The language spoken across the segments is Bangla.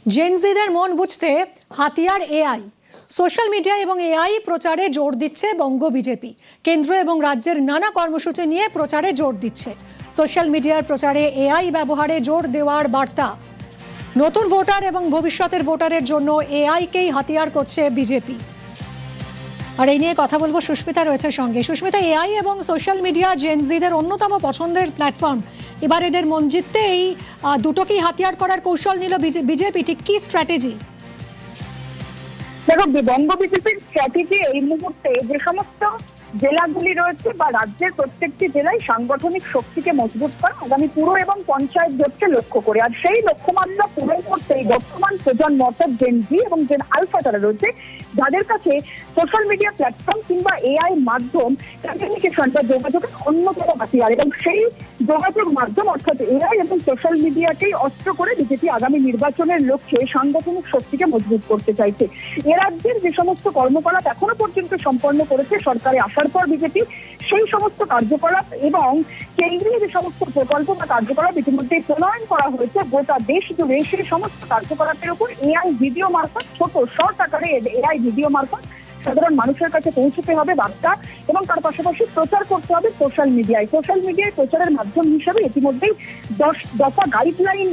জেনজিদের মন বুঝতে হাতিয়ার এআই। সোশ্যাল মিডিয়া এবং এআই প্রচারে জোর দিচ্ছে বঙ্গ বিজেপি। কেন্দ্র এবং রাজ্যের নানা কর্মসূচি নিয়ে প্রচারে জোর দিচ্ছে। সোশ্যাল মিডিয়ার প্রচারে এআই ব্যবহারে জোর দেওয়ার বার্তা। নতুন ভোটার এবং ভবিষ্যতের ভোটারের জন্য এআইকেই হাতিয়ার করছে বিজেপি। আর এই নিয়ে কথা বলবো, সুস্মিতা রয়েছে সঙ্গে। সুস্মিতা, এআই এবং সোশ্যাল মিডিয়া জেনজিদের অন্যতম পছন্দের প্ল্যাটফর্ম। এবার এদের মন জিততে এই দুটোকেই হাতিয়ার করার কৌশল নিল বিজেপি। ঠিক কি স্ট্র্যাটেজি? দেখো, বঙ্গ বিজেপির স্ট্র্যাটেজি এই মুহূর্তে যে সমস্ত জেলাগুলি রয়েছে বা রাজ্যের প্রত্যেকটি জেলায় সাংগঠনিক শক্তিকে মজবুত করা, আগামী পুর এবং পঞ্চায়েত ভোটকে লক্ষ্য করে। আর সেই লক্ষ্যমাত্রা পূরণ করতে বর্তমান প্রজন্ম অর্থাৎ জেন জি এবং জেন আলফা যারা রয়েছে, যাদের কাছে সোশ্যাল মিডিয়া প্ল্যাটফর্ম কিংবা এআই মাধ্যম কমিউনিকেশন বা যোগাযোগের অন্যতম হাতিয়ার, এবং সেই যোগাযোগ মাধ্যম অর্থাৎ এআই এবং সোশ্যাল মিডিয়াকেই অস্ত্র করে বিজেপি আগামী নির্বাচনের লক্ষ্যে সাংগঠনিক শক্তিকে মজবুত করতে চাইছে। এ রাজ্যের যে সমস্ত কর্মকলাপ এখনো পর্যন্ত সম্পন্ন করেছে সরকারে আসার পর বিজেপি, সেই সমস্ত কার্যকলাপ এবং কেন্দ্রীয় যে সমস্ত প্রকল্প বা কার্যকলাপ ইতিমধ্যে প্রণয়ন করা হয়েছে গোটা দেশ জুড়ে, সেই সমস্ত কার্যকলাপের উপর এআই ভিডিও মারফত, ছোট শর্ট আকারে এআই ভিডিও মারফত সাধারণ মানুষের কাছে পৌঁছতে হবে বার্তা, এবং তার পাশাপাশি প্রচার করতে হবে সোশ্যাল মিডিয়ায়। সোশ্যাল মিডিয়ায় প্রচারের মাধ্যম হিসেবে ইতিমধ্যেই 10 দফা গাইডলাইন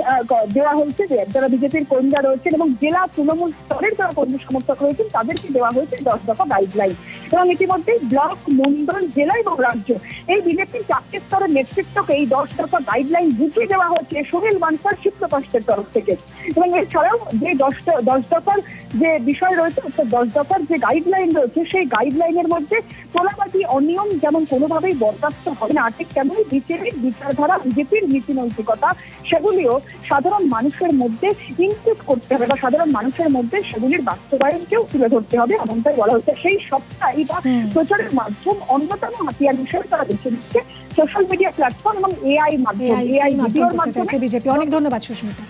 দেওয়া হয়েছে, যারা বিজেপির কর্মীরা রয়েছেন এবং জেলা তৃণমূল স্তরের যারা কর্মী সমর্থক রয়েছেন তাদেরকে দেওয়া হয়েছে 10 দফা গাইডলাইন। এবং ইতিমধ্যেই ব্লক, মন্ডল, জেলা এবং রাজ্য এই বিজেপির 4টে স্তরের নেতৃত্বকে এই 10 দফা গাইডলাইন বুঝিয়ে দেওয়া হচ্ছে সুনীল বানসার শিবপ্রকাশের তরফ থেকে। এবং এছাড়াও যে 10 দফার যে বিষয় রয়েছে অর্থাৎ 10 দফার যে গাইডলাইন রয়েছে, সেই গাইডলাইনের মধ্যে তোলাবাজি, অনিয়ম যেমন কোনোভাবেই বরদাস্ত হবে না, ঠিক তেমনই বিচারধারা, বিজেপির নীতি নৈতিকতা সেগুলিও সাধারণ মানুষের মধ্যে ইনপুট করতে হবে বা সাধারণ মানুষের মধ্যে সেগুলির বাস্তবায়নকেও তুলে ধরতে হবে, এমনটাই বলা হচ্ছে। সেই সপ্তাহে বা প্রচারের মাধ্যম অন্যতম হাতিয়ার হিসেবে তারা বেছে নিচ্ছে সোশ্যাল মিডিয়া প্ল্যাটফর্ম এবং এআই মাধ্যম, এআই ভিডিওর মাধ্যমে। বিজেপি। অনেক ধন্যবাদ সুস্মিতা।